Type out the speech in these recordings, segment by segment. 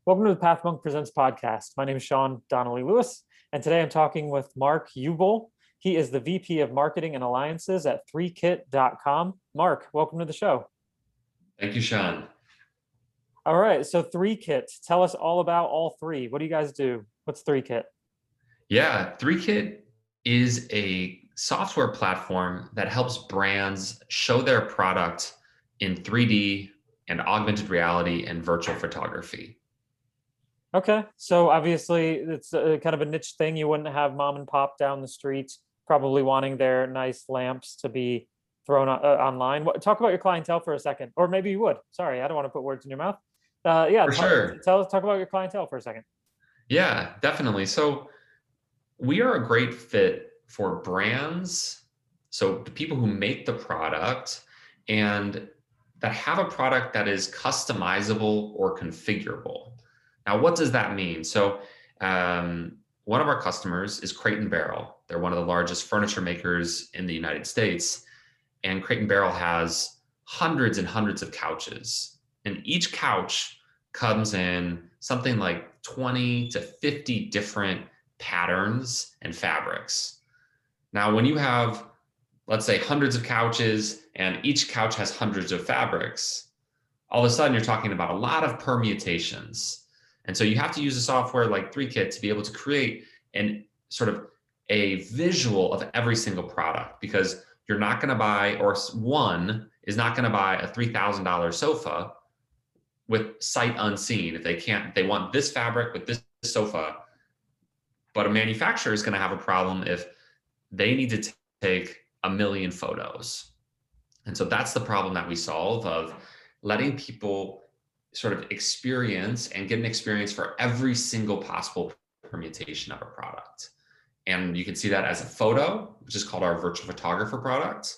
Welcome to the Path Monk Presents podcast. My name is Sean Donnelly Lewis, and today I'm talking with Marc Uible. He is the VP of Marketing and Alliances at ThreeKit.com. Marc, welcome to the show. Thank you, Sean. All right, so ThreeKit, tell us all about all three. What do you guys do? What's ThreeKit? Yeah, ThreeKit is a software platform that helps brands show their product in 3D and augmented reality and virtual photography. Okay, so obviously it's kind of a niche thing. You wouldn't have mom and pop down the street probably wanting their nice lamps to be thrown online. Talk about your clientele for a second, or maybe you would. Sorry, I don't want to put words in your mouth. For sure. Talk about your clientele for a second. Yeah, definitely. So we are a great fit for brands. So the people who make the product and that have a product that is customizable or configurable. Now, what does that mean? So one of our customers is Crate and Barrel. They're one of the largest furniture makers in the United States. And Crate and Barrel has hundreds and hundreds of couches. And each couch comes in something like 20 to 50 different patterns and fabrics. Now, when you have, let's say, hundreds of couches and each couch has hundreds of fabrics, all of a sudden you're talking about a lot of permutations. And so you have to use a software like ThreeKit to be able to create an sort of a visual of every single product, because you're not going to buy, or one is not going to buy a $3,000 sofa with sight unseen. If they want this fabric with this sofa, but a manufacturer is going to have a problem if they need to take a million photos. And so that's the problem that we solve, of letting people sort of experience and get an experience for every single possible permutation of a product. And you can see that as a photo, which is called our virtual photographer product.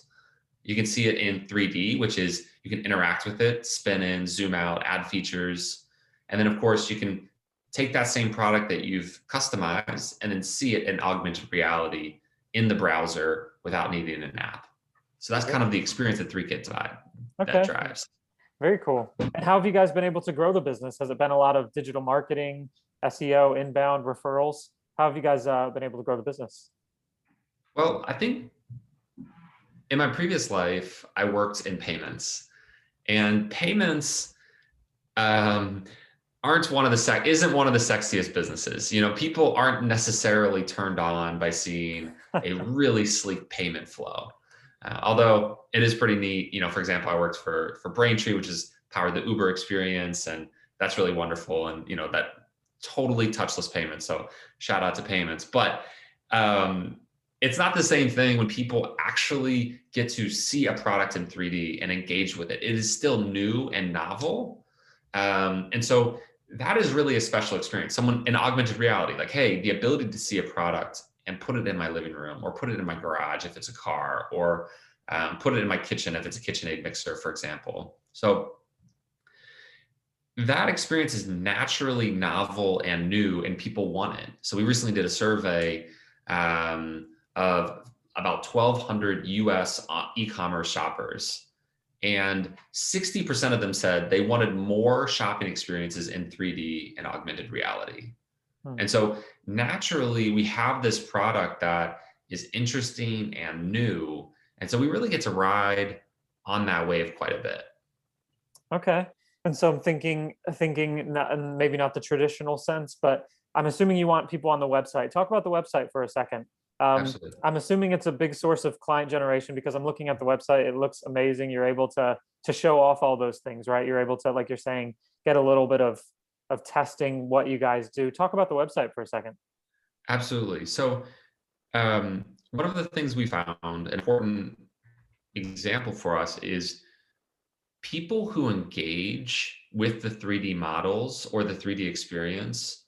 You can see it in 3D, which is you can interact with it, spin in, zoom out, add features. And then of course you can take that same product that you've customized and then see it in augmented reality in the browser without needing an app. So that's kind of the experience that ThreeKit that drives. Very cool. And how have you guys been able to grow the business? Has it been a lot of digital marketing, SEO, inbound referrals? How have you guys been able to grow the business? Well, I think in my previous life, I worked in payments, and payments isn't one of the sexiest businesses. You know, people aren't necessarily turned on by seeing a really sleek payment flow. Although it is pretty neat. You know, for example, I worked for Braintree, which is powered the Uber experience, and that's really wonderful. And you know, that totally touchless payments. So shout out to payments. But it's not the same thing when people actually get to see a product in 3D and engage with it. It is still new and novel. And so that is really a special experience. Someone in augmented reality, like, hey, the ability to see a product and put it in my living room, or put it in my garage if it's a car, or put it in my kitchen if it's a KitchenAid mixer, for example. So that experience is naturally novel and new, and people want it. So we recently did a survey of about 1,200 US e-commerce shoppers, and 60% of them said they wanted more shopping experiences in 3D and augmented reality. And so naturally, we have this product that is interesting and new. And so we really get to ride on that wave quite a bit. Okay. And so I'm thinking not, and maybe not the traditional sense, but I'm assuming you want people on the website. Talk about the website for a second. Absolutely. I'm assuming it's a big source of client generation, because I'm looking at the website. It looks amazing. You're able to show off all those things, right? You're able to, like you're saying, get a little bit of testing what you guys do. Talk about the website for a second. Absolutely. So one of the things we found, an important example for us, is people who engage with the 3D models or the 3D experience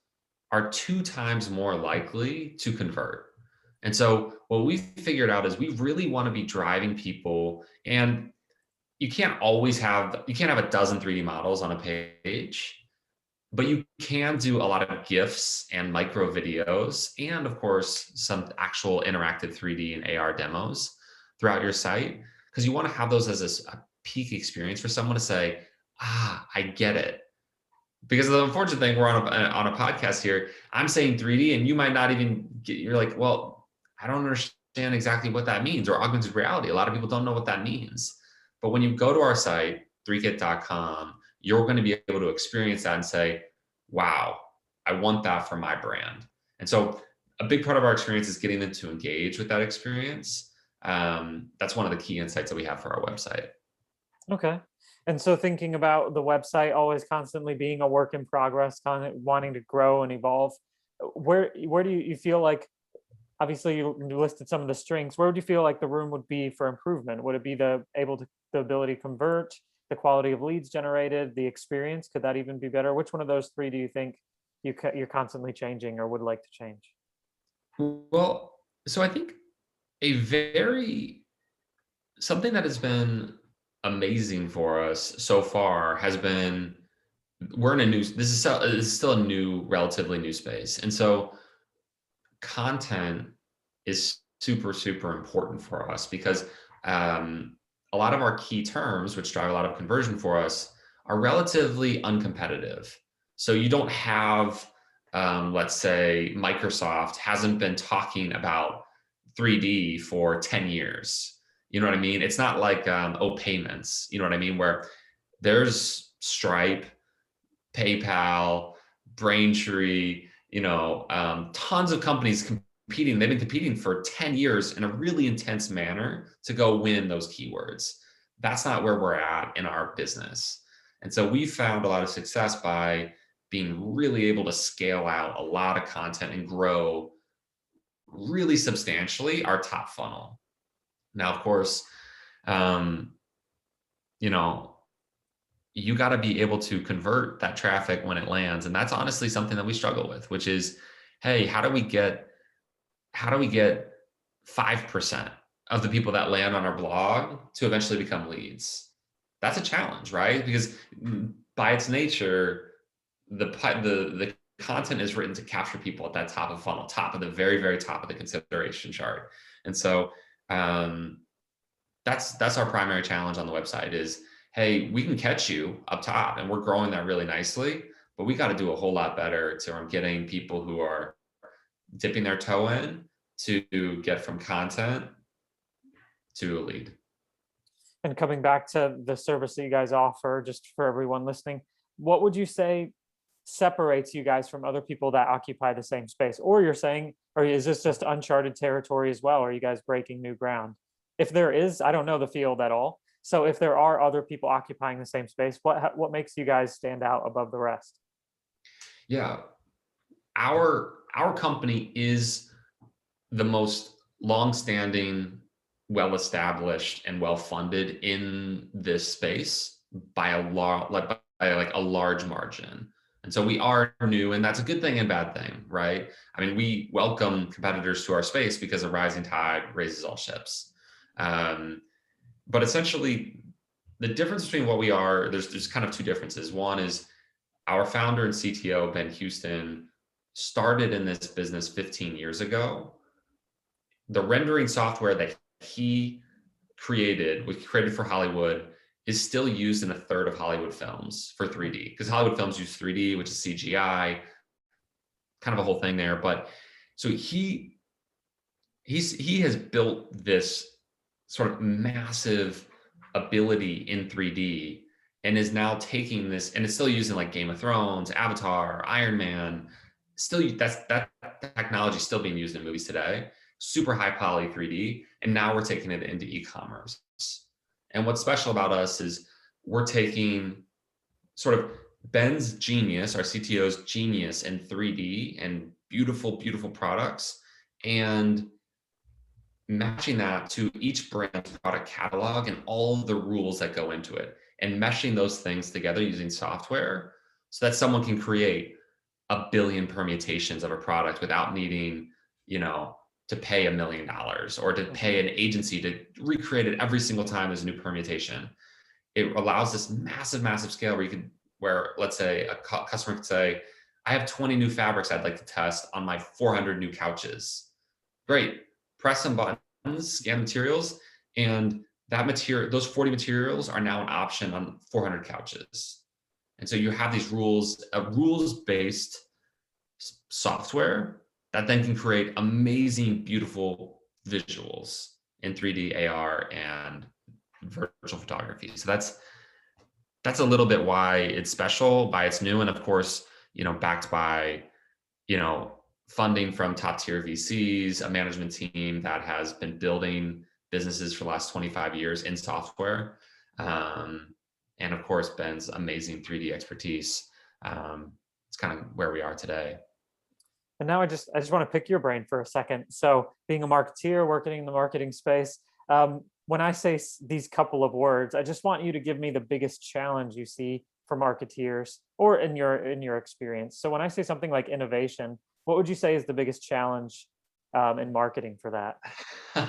are 2 times more likely to convert. And so what we figured out is we really want to be driving people, and you can't have a dozen 3D models on a page, but you can do a lot of GIFs and micro videos, and of course, some actual interactive 3D and AR demos throughout your site, because you want to have those as a peak experience for someone to say, I get it. because the unfortunate thing, we're on a podcast here. I'm saying 3D, and you might not even get. You're like, well, I don't understand exactly what that means, or augmented reality. A lot of people don't know what that means. But when you go to our site, 3kit.com, you're going to be able to experience that and say, wow, I want that for my brand. And so a big part of our experience is getting them to engage with that experience. That's one of the key insights that we have for our website. Okay. And so thinking about the website always constantly being a work in progress, kind of wanting to grow and evolve, where do you feel like, obviously you listed some of the strengths, where would you feel like the room would be for improvement? Would it be the ability to convert, the quality of leads generated, the experience? Could that even be better? Which one of those three do you think you're constantly changing or would like to change? Well, so I think a very something that has been amazing for us so far has been, we're in a new, this is still a new, relatively new space. And so content is super, super important for us because a lot of our key terms, which drive a lot of conversion for us, are relatively uncompetitive. So you don't have, let's say, Microsoft hasn't been talking about 3D for 10 years. You know what I mean? It's not like payments, you know what I mean? Where there's Stripe, PayPal, Braintree, tons of companies competing. They've been competing for 10 years in a really intense manner to go win those keywords. That's not where we're at in our business. And so we found a lot of success by being really able to scale out a lot of content and grow really substantially our top funnel. Now, of course, um, you know, you got to be able to convert that traffic when it lands. And that's honestly something that we struggle with, which is, hey, how do we get 5% of the people that land on our blog to eventually become leads? That's a challenge, right? Because by its nature, the content is written to capture people at that top of funnel, top of the very, very top of the consideration chart. And so that's our primary challenge on the website is, hey, we can catch you up top and we're growing that really nicely, but we got to do a whole lot better to getting people who are dipping their toe in to get from content to a lead. And coming back to the service that you guys offer, just for everyone listening, what would you say separates you guys from other people that occupy the same space? Or you're saying, or is this just uncharted territory as well? Are you guys breaking new ground? If there is, I don't know the field at all. So if there are other people occupying the same space, what makes you guys stand out above the rest? Yeah, our company is the most long-standing, well-established, and well-funded in this space by a large margin. And so we are new, and that's a good thing and bad thing, right? I mean, we welcome competitors to our space because a rising tide raises all ships. But essentially, the difference between what we are, there's kind of two differences. One is our founder and CTO, Ben Houston, started in this business 15 years ago. The rendering software that he was created for Hollywood, is still used in a third of Hollywood films for 3D, because Hollywood films use 3D, which is CGI, kind of a whole thing there. But so he has built this sort of massive ability in 3D and is now taking this, and it's still using like Game of Thrones, Avatar, Iron Man. Still, that technology is still being used in movies today. Super high poly 3D, and now we're taking it into e-commerce. And what's special about us is we're taking sort of Ben's genius, our CTO's genius in 3D and beautiful, beautiful products, and matching that to each brand's product catalog and all the rules that go into it, and meshing those things together using software so that someone can create a billion permutations of a product without needing, to pay $1 million or to pay an agency to recreate it every single time there's a new permutation. It allows this massive, massive scale where let's say a customer could say, I have 20 new fabrics I'd like to test on my 400 new couches. Great. Press some buttons, scan materials, and those 40 materials are now an option on 400 couches. And so you have these rules, a rules-based software that then can create amazing, beautiful visuals in 3D, AR, and virtual photography. So that's a little bit why it's special, why it's new, and of course, backed by, funding from top tier VCs, a management team that has been building businesses for the last 25 years in software, and of course Ben's amazing 3D expertise. It's kind of where we are today. And now I just want to pick your brain for a second. So being a marketeer, working in the marketing space, when I say these couple of words, I just want you to give me the biggest challenge you see for marketeers, or in your experience. So when I say something like innovation, what would you say is the biggest challenge in marketing for that? I'm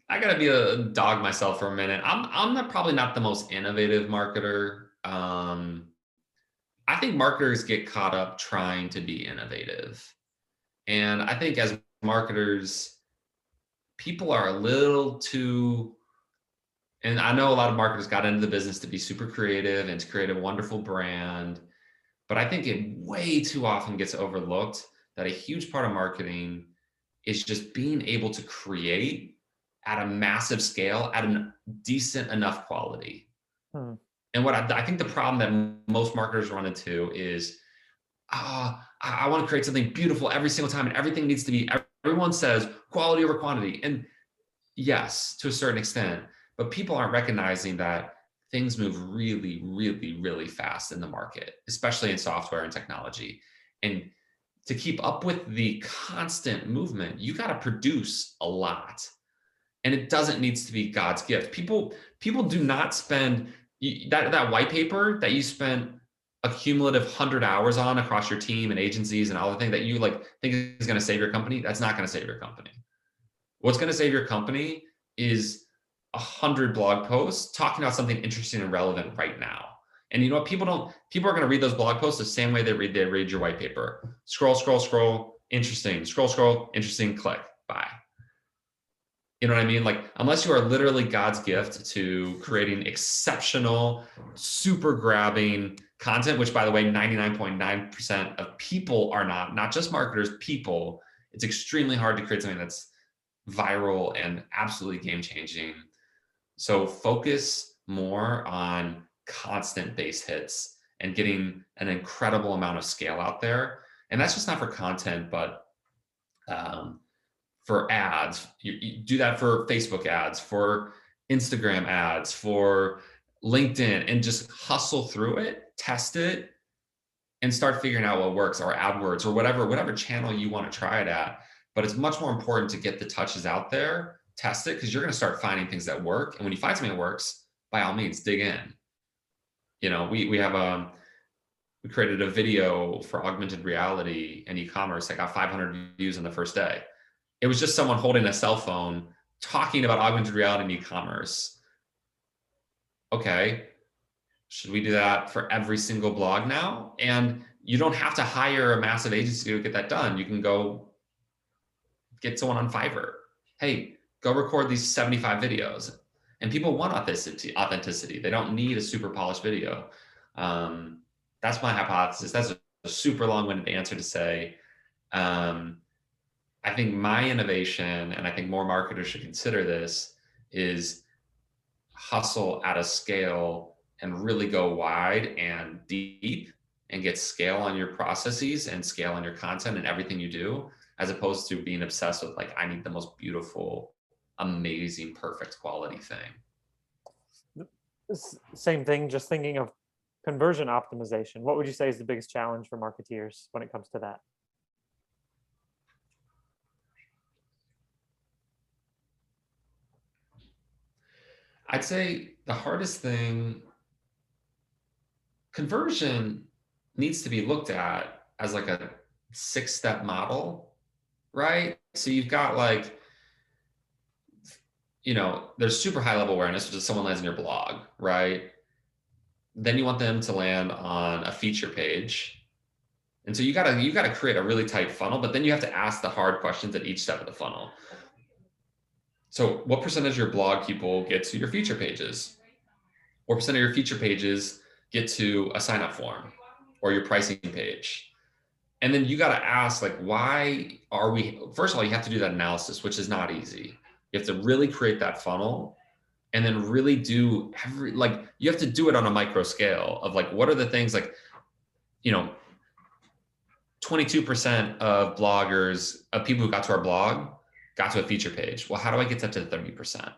I gotta be a dog myself for a minute. I'm probably not the most innovative marketer. I think marketers get caught up trying to be innovative. And I think as marketers, people are a little too, and I know a lot of marketers got into the business to be super creative and to create a wonderful brand, but I think it way too often gets overlooked that a huge part of marketing is just being able to create at a massive scale at a decent enough quality. Hmm. And what I think the problem that most marketers run into is, I want to create something beautiful every single time, and everything needs to be, everyone says quality over quantity. And yes, to a certain extent, but people aren't recognizing that things move really, really, really fast in the market, especially in software and technology. And to keep up with the constant movement, you got to produce a lot. And it doesn't need to be God's gift. People do not spend that white paper that you spent a cumulative 100 hours on across your team and agencies and all the things that you like think is going to save your company. That's not going to save your company. What's going to save your company is 100 blog posts talking about something interesting and relevant right now. And you know what? People are going to read those blog posts the same way they read your white paper. Scroll, scroll, scroll, interesting. Scroll, scroll, interesting, click, buy. You know what I mean? Like, unless you are literally God's gift to creating exceptional, super grabbing content, which by the way, 99.9% of people are not just marketers, people, it's extremely hard to create something that's viral and absolutely game changing. So focus more on constant base hits and getting an incredible amount of scale out there. And that's just not for content, but for ads. You do that for Facebook ads, for Instagram ads, for LinkedIn, and just hustle through it, test it, and start figuring out what works, or AdWords, or whatever channel you want to try it at. But it's much more important to get the touches out there, test it, because you're going to start finding things that work. And when you find something that works, by all means, dig in. We created a video for augmented reality and e-commerce that got 500 views on the first day. It was just someone holding a cell phone talking about augmented reality and e-commerce. Okay, should we do that for every single blog now? And you don't have to hire a massive agency to get that done. You can go get someone on Fiverr. Hey, go record these 75 videos. And people want authenticity. They don't need a super polished video. That's my hypothesis. That's a super long-winded answer to say, I think my innovation, and I think more marketers should consider this, is hustle at a scale and really go wide and deep and get scale on your processes and scale on your content and everything you do, as opposed to being obsessed with like, I need the most beautiful, amazing, perfect quality thing. Same thing, just thinking of conversion optimization. What would you say is the biggest challenge for marketeers when it comes to that? I'd say the hardest thing, conversion needs to be looked at as like a 6-step model, right? So you've got like, there's super high level awareness, which is someone lands in your blog, right? Then you want them to land on a feature page. And so you gotta create a really tight funnel, but then you have to ask the hard questions at each step of the funnel. So what percentage of your blog people get to your feature pages? What percent of your feature pages get to a sign up form or your pricing page? And then you got to ask, like, why are we, first of all, you have to do that analysis, which is not easy. You have to really create that funnel and then really do like, you have to do it on a micro scale of like, what are the things like, you know, 22% of bloggers, of people who got to our blog, got to a feature page. Well, how do I get that to 30%?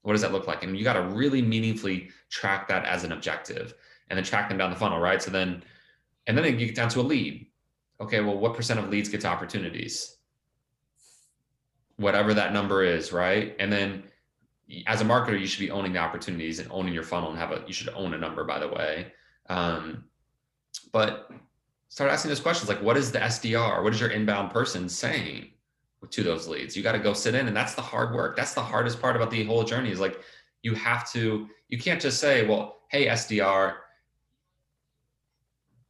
What does that look like? And you got to really meaningfully track that as an objective and then track them down the funnel, right? So then, and then you get down to a lead. Okay, well, what percent of leads get to opportunities? Whatever that number is, right? And then as a marketer, you should be owning the opportunities and owning your funnel and you should own a number, by the way. But start asking those questions like, what is the SDR? What is your inbound person saying to those leads? You got to go sit in, and that's the hard work. That's the hardest part about the whole journey is like, you can't just say, well, hey, SDR,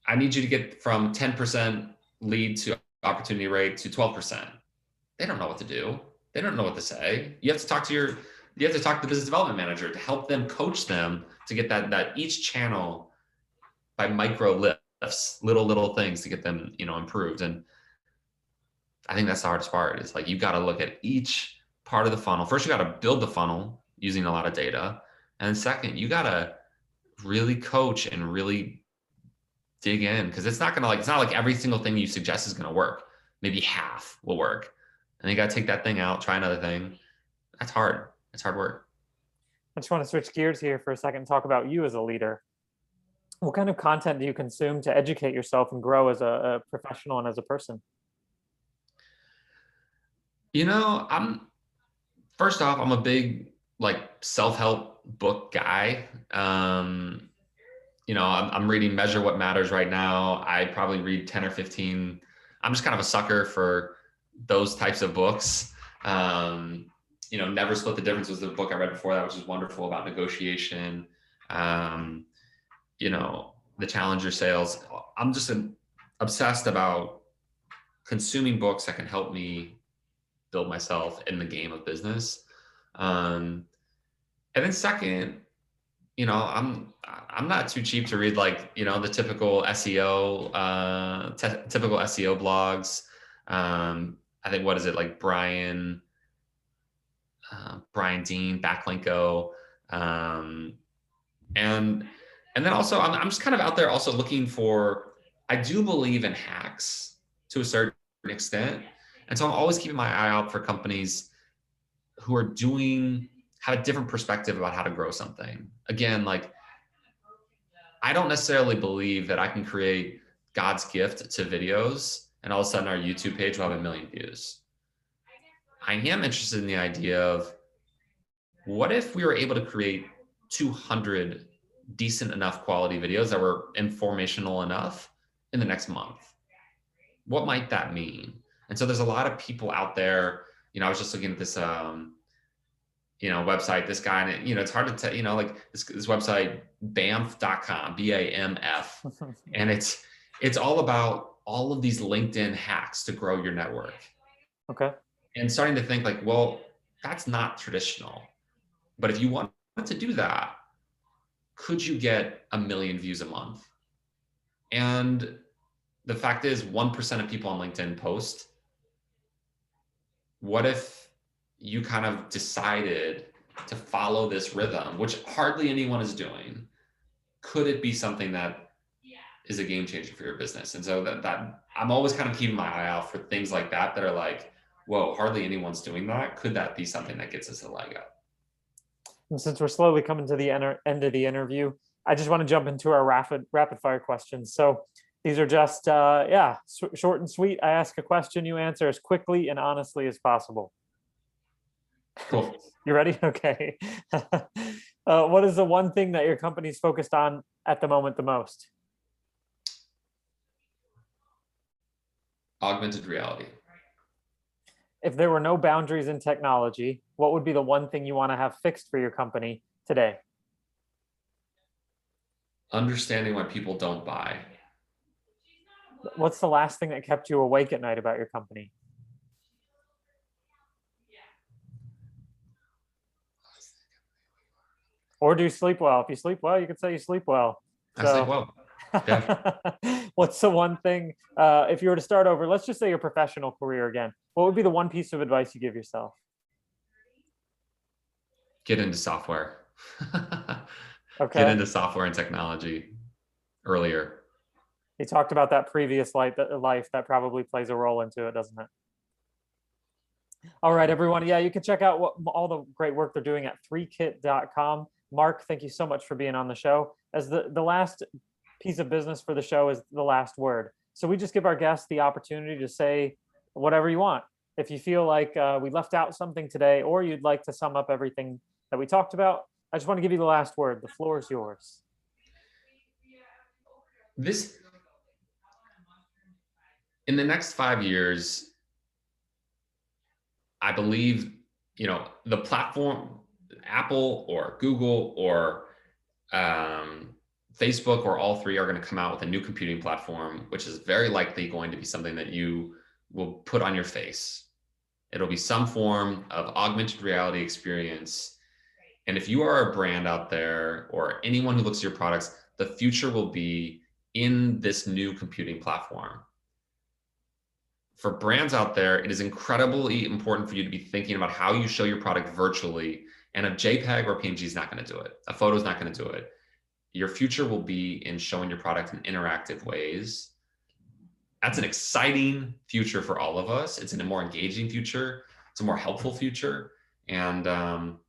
I need you to get from 10% lead to opportunity rate to 12%. They don't know what to do. They don't know what to say. You have to talk to the business development manager to help them coach them to get that each channel by micro lifts, little things to get them, improved. And I think that's the hardest part is like, you got to look at each part of the funnel. First, you got to build the funnel using a lot of data. And then second, you got to really coach and really dig in because it's not like every single thing you suggest is going to work. Maybe half will work. And you got to take that thing out, try another thing. That's hard. It's hard work. I just want to switch gears here for a second and talk about you as a leader. What kind of content do you consume to educate yourself and grow as a professional and as a person? First off, I'm a big like self-help book guy. I'm reading Measure What Matters right now. I probably read 10 or 15. I'm just kind of a sucker for those types of books. Never Split the Difference was the book I read before that, which is wonderful about negotiation. The Challenger sales. I'm just obsessed about consuming books that can help me build myself in the game of business. And then second, I'm not too cheap to read like, the typical SEO, typical SEO blogs. I think, what is it, like Brian Dean, Backlinko. And then also I'm just kind of out there also looking for, I do believe in hacks to a certain extent. And so I'm always keeping my eye out for companies who have a different perspective about how to grow something. Again, like, I don't necessarily believe that I can create God's gift to videos and all of a sudden our YouTube page will have 1 million views. I am interested in the idea of, what if we were able to create 200 decent enough quality videos that were informational enough in the next month? What might that mean? And so there's a lot of people out there. I was just looking at this, website, this guy, and it's hard to tell, like this website, bamf.com, BAMF. And it's all about all of these LinkedIn hacks to grow your network. Okay. And starting to think like, well, that's not traditional. But if you wanted to do that, could you get 1 million views a month? And the fact is, 1% of people on LinkedIn post. What if you kind of decided to follow this rhythm, which hardly anyone is doing? Could it be something that is a game changer for your business? And so that I'm always kind of keeping my eye out for things like that are like, whoa, hardly anyone's doing that. Could that be something that gets us a leg up? And since we're slowly coming to the end of the interview, I just want to jump into our rapid fire questions. So these are just, short and sweet. I ask a question, you answer as quickly and honestly as possible. Cool. You ready? Okay. What is the one thing that your company's focused on at the moment the most? Augmented reality. If there were no boundaries in technology, what would be the one thing you want to have fixed for your company today? Understanding why people don't buy. What's the last thing that kept you awake at night about your company? Or do you sleep well? If you sleep well, you could say you sleep well. I sleep So well. Yeah. what's the one thing, if you were to start over, let's just say your professional career again, what would be the one piece of advice you give yourself? Get into software. Get Okay. into software and technology earlier. You talked about that previous life that probably plays a role into it, doesn't it? All right, everyone. Yeah, you can check out all the great work they're doing at ThreeKit.com. Marc, thank you so much for being on the show. As the last piece of business for the show is the last word. So we just give our guests the opportunity to say whatever you want. If you feel like we left out something today, or you'd like to sum up everything that we talked about, I just want to give you the last word. The floor is yours. This in the next 5 years, I believe, the platform, Apple or Google or Facebook or all three are going to come out with a new computing platform, which is very likely going to be something that you will put on your face. It'll be some form of augmented reality experience. And if you are a brand out there or anyone who looks at your products, the future will be in this new computing platform. For brands out there, it is incredibly important for you to be thinking about how you show your product virtually. And a JPEG or PNG is not going to do it. A photo is not going to do it. Your future will be in showing your product in interactive ways. That's an exciting future for all of us. It's a more engaging future. It's a more helpful future. And I'm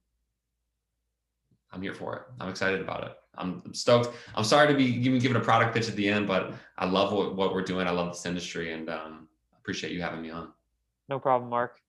here for it. I'm excited about it. I'm stoked. I'm sorry to be giving a product pitch at the end, but I love what we're doing. I love this industry, and appreciate you having me on. No problem, Marc.